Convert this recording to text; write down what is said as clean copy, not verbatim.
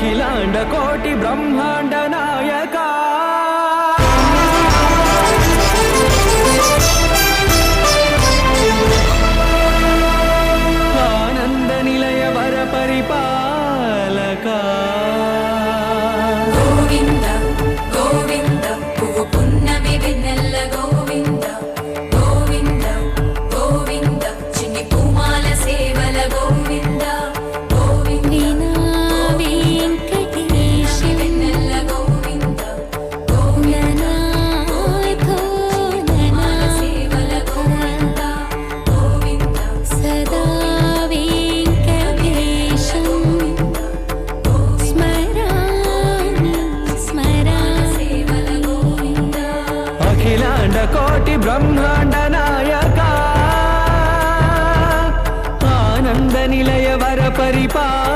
అఖిలాండ కోటి బ్రహ్మాండ నాయక ఆనంద నిలయ వర పరిపాలక గోవింద గోవింద పువ్వు పున్నమి వెన్నెల్ల గోవింద గోవింద గోవింద చిన్ని పూమాల సేవల గోవింద గోవింద వెంకటేశ వెన్నెల్ల గోవింద గోవింద పూమాల సేవల గోవింద గోవింద సదా వెంకటేశం స్మరామి స్మరామి సేవల గోవింద అఖిలాండ కోటి బ్రహ్మాండ నాయక ఆనంద నిలయ వర పరిపాలక